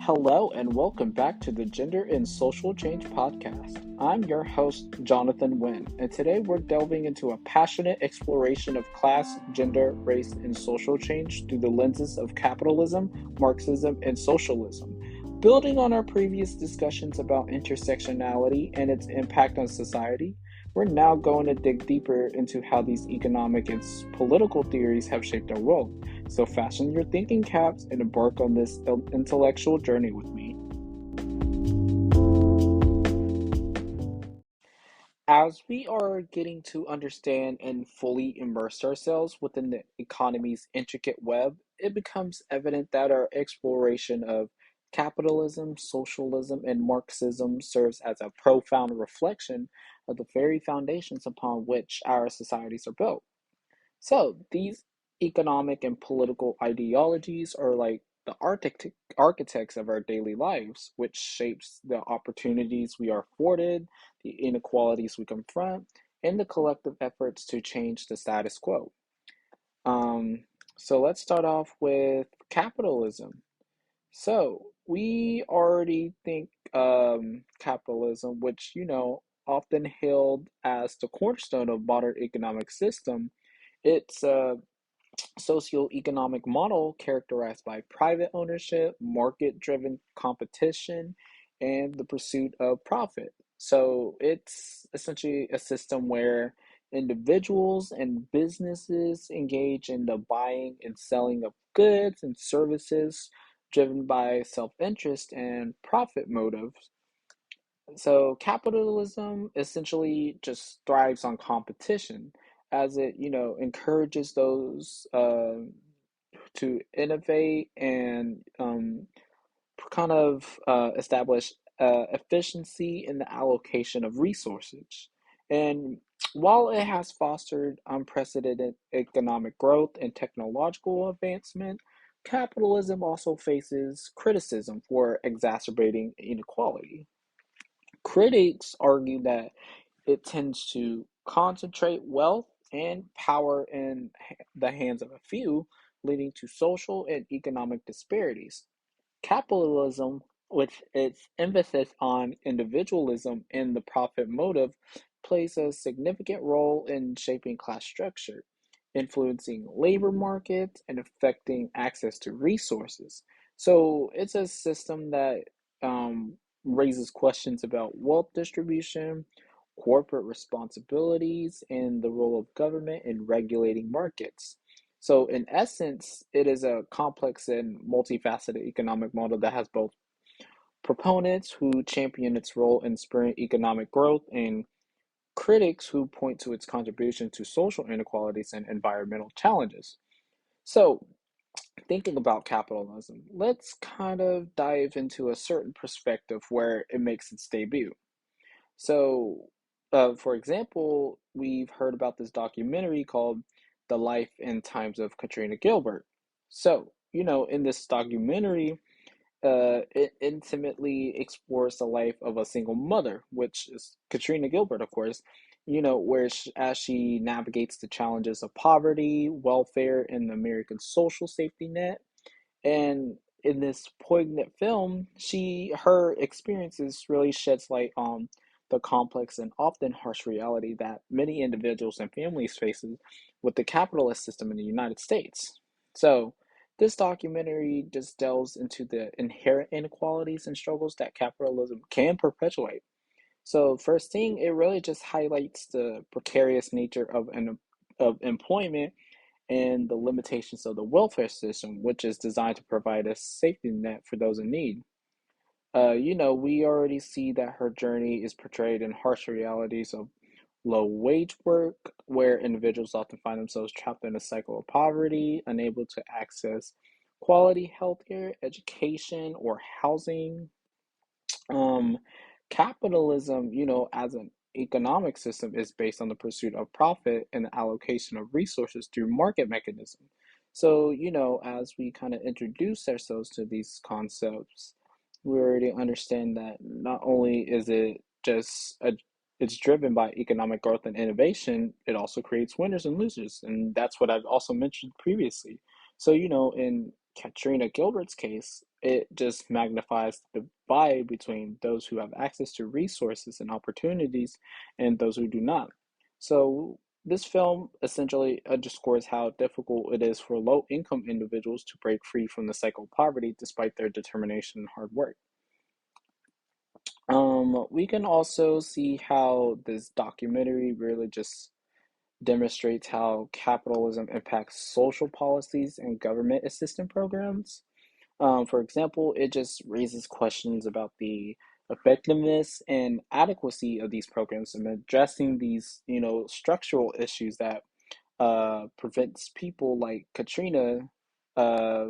Hello, and welcome back to the Gender and Social Change podcast. I'm your host, Jonathan Wynn, and today we're delving into a passionate exploration of class, gender, race, and social change through the lenses of capitalism, Marxism, and socialism. Building on our previous discussions about intersectionality and its impact on society, we're now going to dig deeper into how these economic and political theories have shaped our world. So fasten your thinking caps and embark on this intellectual journey with me. As we are getting to understand and fully immerse ourselves within the economy's intricate web, it becomes evident that our exploration of capitalism, socialism, and Marxism serves as a profound reflection of the very foundations upon which our societies are built. So these economic and political ideologies are like the architects of our daily lives, which shapes the opportunities we are afforded, the inequalities we confront, and the collective efforts to change the status quo. Um, so let's start off with capitalism. So we already think capitalism, which often hailed as the cornerstone of modern economic system. It's a socio-economic model characterized by private ownership, market-driven competition, and the pursuit of profit. So it's essentially a system where individuals and businesses engage in the buying and selling of goods and services driven by self-interest and profit motives. So capitalism essentially just thrives on competition as it, encourages those to innovate and kind of establish efficiency in the allocation of resources. And while it has fostered unprecedented economic growth and technological advancement, capitalism also faces criticism for exacerbating inequality. Critics argue that it tends to concentrate wealth and power in the hands of a few, leading to social and economic disparities. Capitalism, with its emphasis on individualism and the profit motive, plays a significant role in shaping class structure, influencing labor markets and affecting access to resources. So it's a system that um, raises questions about wealth distribution, corporate responsibilities, and the role of government in regulating markets. So, in essence, it is a complex and multifaceted economic model that has both proponents who champion its role in spurring economic growth and critics who point to its contribution to social inequalities and environmental challenges. So, thinking about capitalism, let's kind of dive into a certain perspective where it makes its debut. So, for example, we've heard about this documentary called The Life and Times of Katrina Gilbert. So, in this documentary, it intimately explores the life of a single mother, which is Katrina Gilbert, of course, where as she navigates the challenges of poverty, welfare, and the American social safety net. And in this poignant film, her experiences really sheds light on the complex and often harsh reality that many individuals and families faces with the capitalist system in the United States. So, this documentary just delves into the inherent inequalities and struggles that capitalism can perpetuate. So, first thing, it really just highlights the precarious nature of employment and the limitations of the welfare system, which is designed to provide a safety net for those in need. We already see that her journey is portrayed in harsh realities of low wage work, where individuals often find themselves trapped in a cycle of poverty, unable to access quality healthcare, education, or housing. Um, Capitalism, as an economic system, is based on the pursuit of profit and the allocation of resources through market mechanism. So, as we kind of introduce ourselves to these concepts, we already understand that not only is it just it's driven by economic growth and innovation, it also creates winners and losers. And that's what I've also mentioned previously. So, in Katrina Gilbert's case, it just magnifies the divide between those who have access to resources and opportunities and those who do not. So, this film essentially underscores how difficult it is for low income individuals to break free from the cycle of poverty despite their determination and hard work. We can also see how this documentary really just demonstrates how capitalism impacts social policies and government assistance programs. For example, it just raises questions about the effectiveness and adequacy of these programs and addressing these, structural issues that prevents people like Katrina, uh,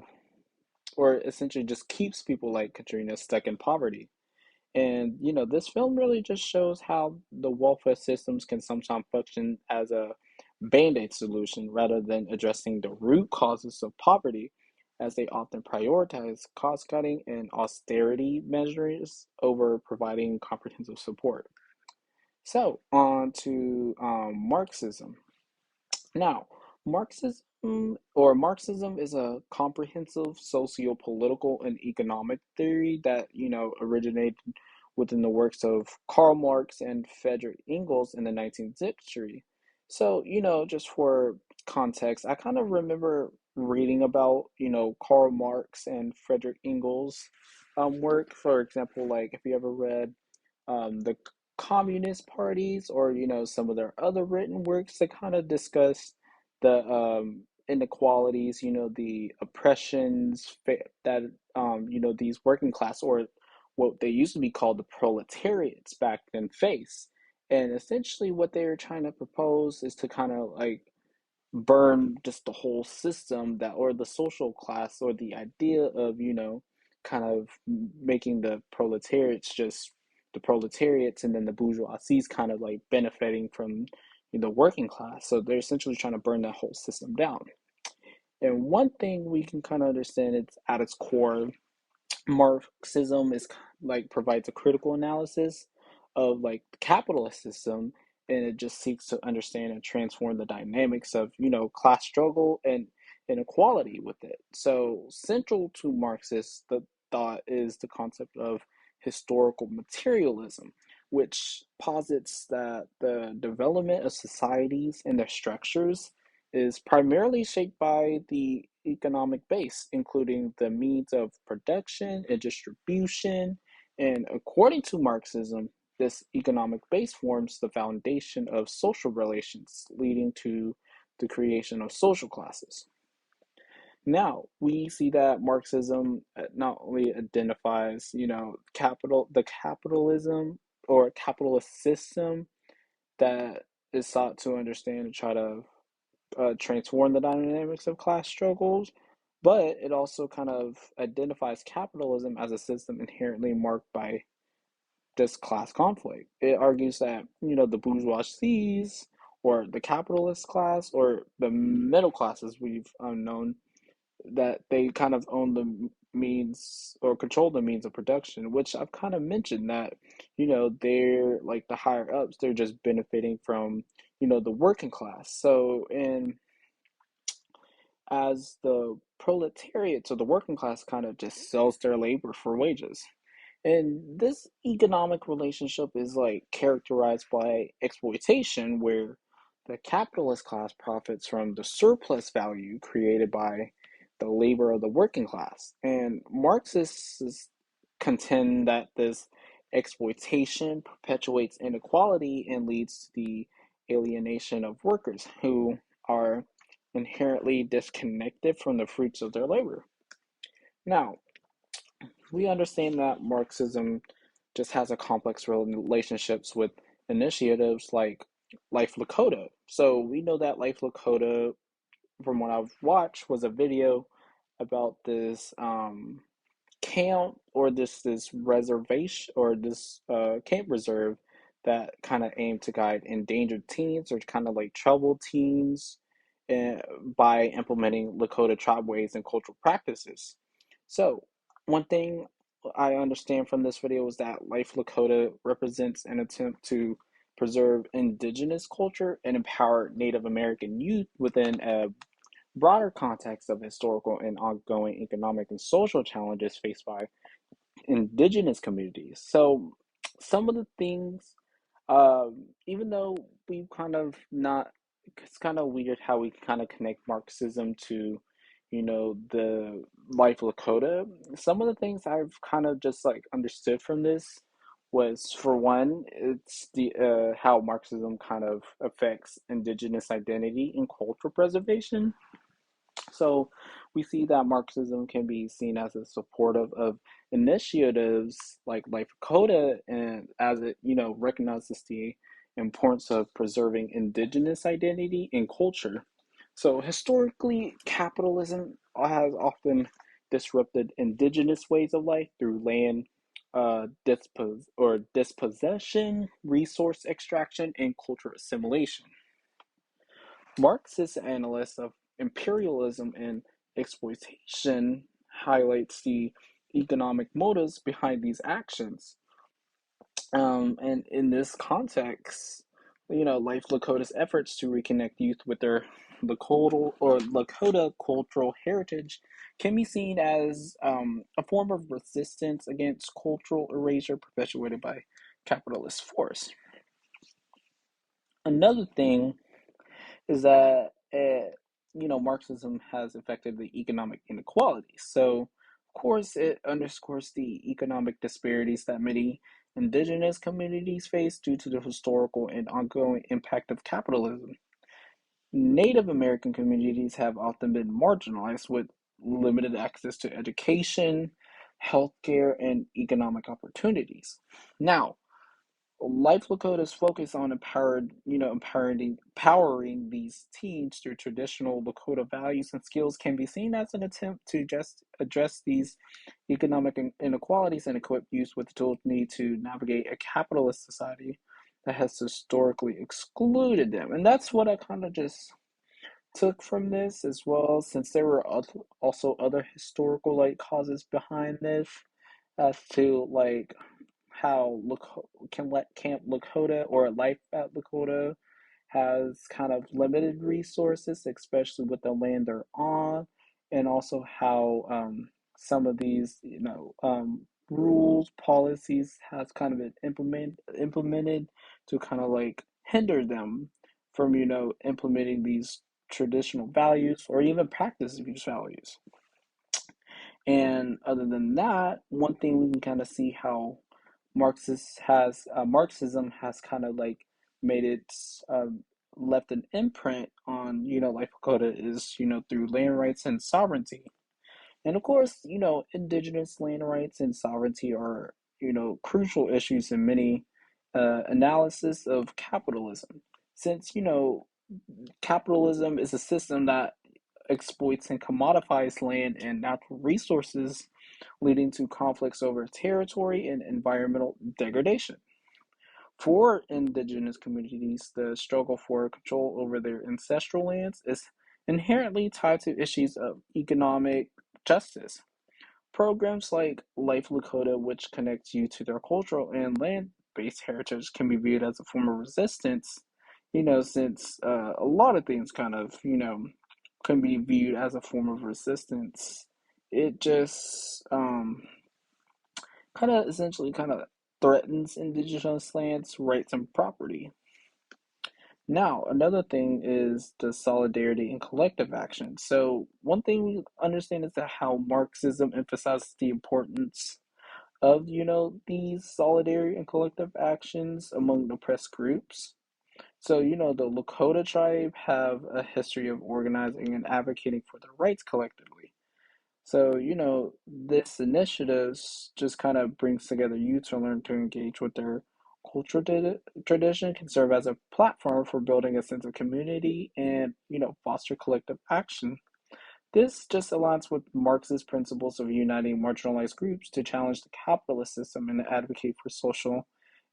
or essentially just keeps people like Katrina stuck in poverty. And this film really just shows how the welfare systems can sometimes function as a band-aid solution rather than addressing the root causes of poverty, as they often prioritize cost cutting and austerity measures over providing comprehensive support. So, on to Marxism. Now, Marxism is a comprehensive socio-political and economic theory that, originated within the works of Karl Marx and Friedrich Engels in the 19th century. So, just for context, I kind of remember reading about, Karl Marx and Friedrich Engels' work. For example, like if you ever read the communist parties or some of their other written works that kind of discuss the inequalities, the oppressions that these working class or what they used to be called the proletariats back then face. And essentially what they were trying to propose is to kind of like burn just the whole system that or the social class or the idea of kind of making the proletariats just the proletariats and then the bourgeoisies kind of like benefiting from the working class, so they're essentially trying to burn that whole system down. And one thing we can kind of understand, it's at its core, Marxism is like provides a critical analysis of like the capitalist system, and it just seeks to understand and transform the dynamics of class struggle and inequality with it. So central to Marxist the thought is the concept of historical materialism, which posits that the development of societies and their structures is primarily shaped by the economic base, including the means of production and distribution. And according to Marxism, this economic base forms the foundation of social relations, leading to the creation of social classes. Now we see that Marxism not only identifies, the capitalism or capitalist system that is sought to understand and try to transform the dynamics of class struggles, but it also kind of identifies capitalism as a system inherently marked by this class conflict. It argues that, the bourgeoisies or the capitalist class or the middle class, as we've known, that they kind of own the means or control the means of production, which I've kind of mentioned that, they're like the higher ups, they're just benefiting from, the working class. So, in as the proletariat, so the working class kind of just sells their labor for wages. And this economic relationship is like characterized by exploitation, where the capitalist class profits from the surplus value created by the labor of the working class. And Marxists contend that this exploitation perpetuates inequality and leads to the alienation of workers who are inherently disconnected from the fruits of their labor. Now, we understand that Marxism just has a complex relationships with initiatives like Life Lakota. So we know that Life Lakota, from what I've watched, was a video about this camp or this reservation or this camp reserve that kind of aimed to guide endangered teens or kind of like troubled teens uh, by implementing Lakota tribe ways and cultural practices. So, one thing I understand from this video is that Life Lakota represents an attempt to preserve indigenous culture and empower Native American youth within a broader context of historical and ongoing economic and social challenges faced by indigenous communities. So, some of the things, even though we kind of not, it's kind of weird how we kind of connect Marxism to, the life of Lakota. Some of the things I've kind of just like understood from this was, for one, it's the how Marxism kind of affects indigenous identity and cultural preservation. So we see that Marxism can be seen as a supportive of initiatives like Life Code, and as it, recognizes the importance of preserving indigenous identity and culture. So historically, capitalism has often disrupted indigenous ways of life through land dispossession, resource extraction, and cultural assimilation. Marxist analysts of imperialism and exploitation highlights the economic motives behind these actions. And in this context, Life Lakota's efforts to reconnect youth with their Lakota cultural heritage can be seen as a form of resistance against cultural erasure perpetuated by capitalist force. Another thing is that Marxism has affected the economic inequalities. So, of course, it underscores the economic disparities that many indigenous communities face due to the historical and ongoing impact of capitalism. Native American communities have often been marginalized with limited access to education, healthcare, and economic opportunities. Now, Life Lakota's focus on empowering these teens through traditional Lakota values and skills can be seen as an attempt to just address these economic inequalities and equip youth with the tools needed to navigate a capitalist society that has historically excluded them. And that's what I kind of just took from this as well, since there were also other historical like causes behind this as to like how Camp Lakota or Life at Lakota has kind of limited resources, especially with the land they're on, and also how some of these rules policies has kind of been implemented to kind of like hinder them from implementing these traditional values or even practice these values. And other than that, one thing we can kind of see how Marxism has kind of like made it left an imprint on Life Dakota is through land rights and sovereignty. And of course, indigenous land rights and sovereignty are crucial issues in many analysis of capitalism, since capitalism is a system that exploits and commodifies land and natural resources, leading to conflicts over territory and environmental degradation. For indigenous communities, the struggle for control over their ancestral lands is inherently tied to issues of economic justice. Programs like Life Lakota, which connects you to their cultural and land based heritage, can be viewed as a form of resistance, since a lot of things kind of, can be viewed as a form of resistance. It just kind of essentially kind of threatens indigenous lands, rights, and property. Now, another thing is the solidarity and collective action. So, one thing we understand is that how Marxism emphasizes the importance of, these solidarity and collective actions among oppressed groups. So, the Lakota tribe have a history of organizing and advocating for their rights collectively. So, this initiatives just kind of brings together youth to learn to engage with their cultural tradition, can serve as a platform for building a sense of community and, foster collective action. This just aligns with Marxist principles of uniting marginalized groups to challenge the capitalist system and advocate for social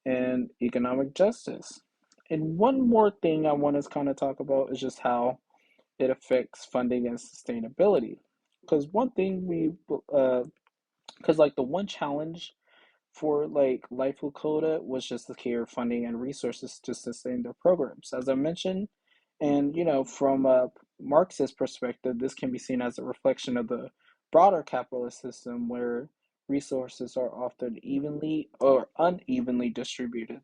and economic justice. And one more thing I want to kind of talk about is just how it affects funding and sustainability. Because one thing because like the one challenge for like Life Lakota was just the care, funding, and resources to sustain their programs, as I mentioned. And from a Marxist perspective, this can be seen as a reflection of the broader capitalist system where resources are often evenly or unevenly distributed.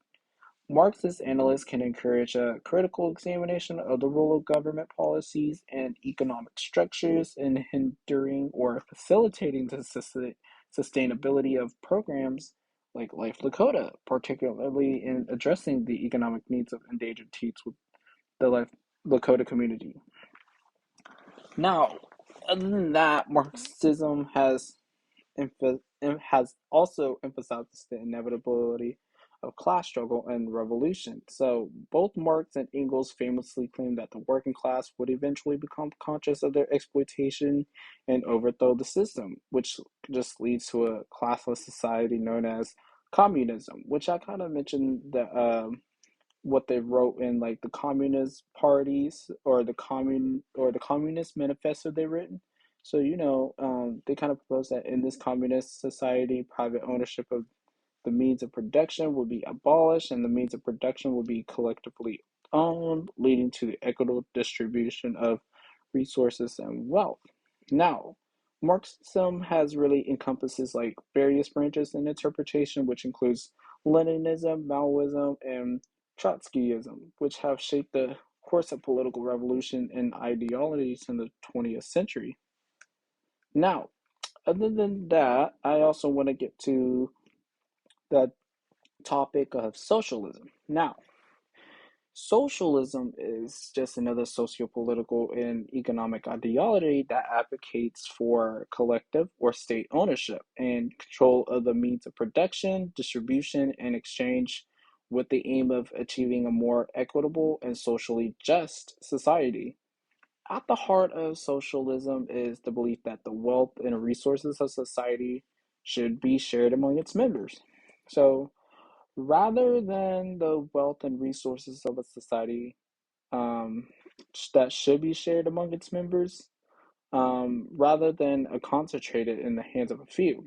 Marxist analysts can encourage a critical examination of the role of government policies and economic structures in hindering or facilitating the sustainability of programs like Life Lakota, particularly in addressing the economic needs of endangered teats with the Life Lakota community. Now, other than that, Marxism has also emphasized the inevitability of class struggle and revolution. So both Marx and Engels famously claimed that the working class would eventually become conscious of their exploitation and overthrow the system, which just leads to a classless society known as communism, which I kind of mentioned that what they wrote in like the communist parties or the communist manifesto they written. So they kind of propose that in this communist society, private ownership of the means of production will be abolished and the means of production will be collectively owned, leading to the equitable distribution of resources and wealth. Now, Marxism has really encompasses like various branches in interpretation, which includes Leninism, Maoism, and Trotskyism, which have shaped the course of political revolution and ideologies in the 20th century. Now, other than that, I also want to get to the topic of socialism. Now, socialism is just another socio-political and economic ideology that advocates for collective or state ownership and control of the means of production, distribution, and exchange with the aim of achieving a more equitable and socially just society. At the heart of socialism is the belief that the wealth and resources of society should be shared among its members. So, rather than the wealth and resources of a society um, that should be shared among its members, rather than concentrated in the hands of a few.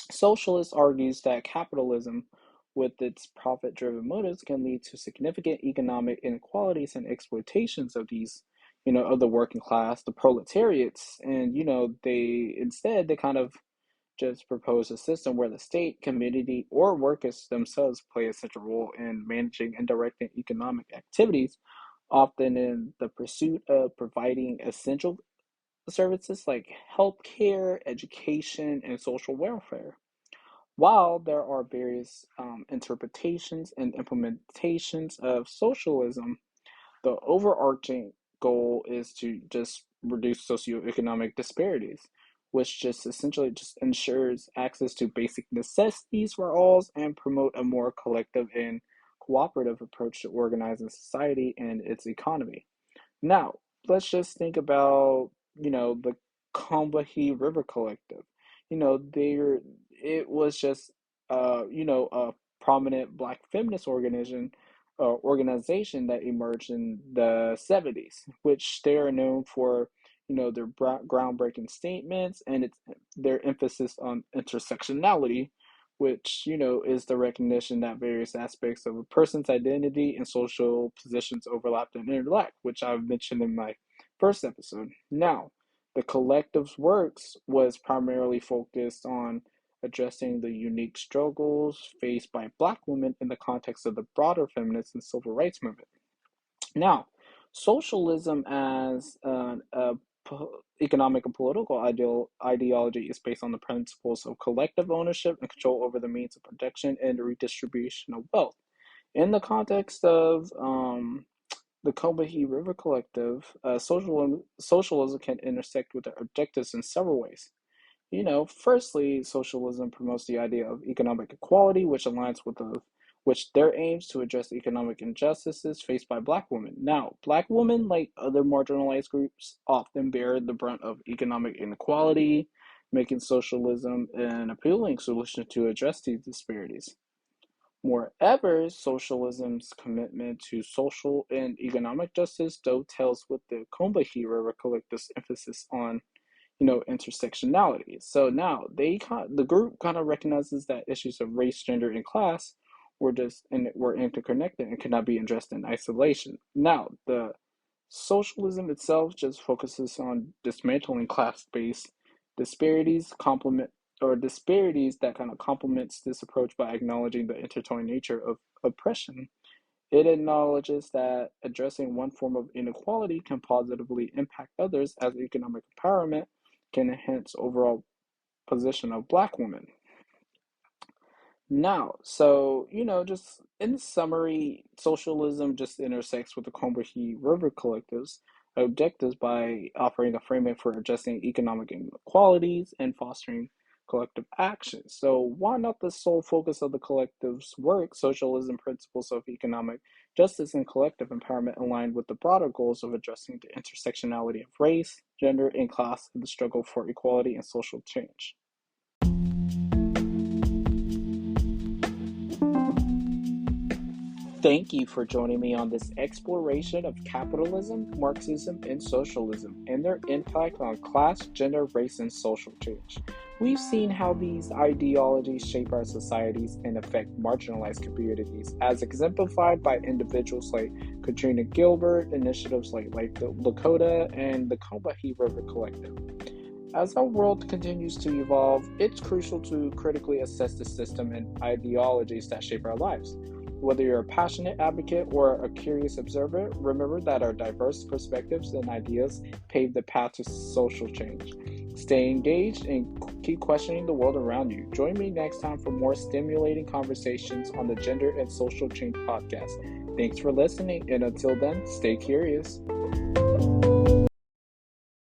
Socialist argues that capitalism, with its profit-driven motives, can lead to significant economic inequalities and exploitations of these, of the working class, the proletariats, and they kind of just propose a system where the state, community, or workers themselves play a central role in managing and directing economic activities, often in the pursuit of providing essential services like healthcare, education, and social welfare. While there are various interpretations and implementations of socialism, the overarching goal is to just reduce socioeconomic disparities, which just essentially just ensures access to basic necessities for all and promote a more collective and cooperative approach to organizing society and its economy. Now, let's just think about, the Combahee River Collective. There it was just a prominent black feminist organization that emerged in the 70s, which they are known for, their groundbreaking statements and their emphasis on intersectionality, which is the recognition that various aspects of a person's identity and social positions overlap and interact, which I've mentioned in my first episode. Now, the collective's works was primarily focused on addressing the unique struggles faced by Black women in the context of the broader feminist and civil rights movement. Now, socialism as economic and political ideology is based on the principles of collective ownership and control over the means of production and redistribution of wealth. In the context of the Combahee River Collective, socialism can intersect with their objectives in several ways. Firstly, socialism promotes the idea of economic equality, which aligns with which their aims to address economic injustices faced by Black women. Now, Black women, like other marginalized groups, often bear the brunt of economic inequality, making socialism an appealing solution to address these disparities. Moreover, socialism's commitment to social and economic justice dovetails with the Combahee River Collective's emphasis on intersectionality. So now the group kind of recognizes that issues of race, gender, and class were interconnected and cannot be addressed in isolation. Now, the Socialism itself just focuses on dismantling class-based disparities, complement or disparities that kind of complements this approach by acknowledging the intertwined nature of oppression. It acknowledges that addressing one form of inequality can positively impact others as economic empowerment can enhance overall position of Black women. Now, just in summary, socialism just intersects with the Combahee River Collective's objectives by offering a framework for addressing economic inequalities and fostering collective action. So, while not the sole focus of the collective's work, socialism principles of economic justice and collective empowerment align with the broader goals of addressing the intersectionality of race, gender, and class in the struggle for equality and social change. Thank you for joining me on this exploration of capitalism, Marxism, and socialism and their impact on class, gender, race, and social change. We've seen how these ideologies shape our societies and affect marginalized communities, as exemplified by individuals like Katrina Gilbert, initiatives like the Lakota, and the Combahee River Collective. As our world continues to evolve, it's crucial to critically assess the system and ideologies that shape our lives. Whether you're a passionate advocate or a curious observer, remember that our diverse perspectives and ideas pave the path to social change. Stay engaged and keep questioning the world around you. Join me next time for more stimulating conversations on the Gender and Social Change podcast. Thanks for listening, and until then, stay curious.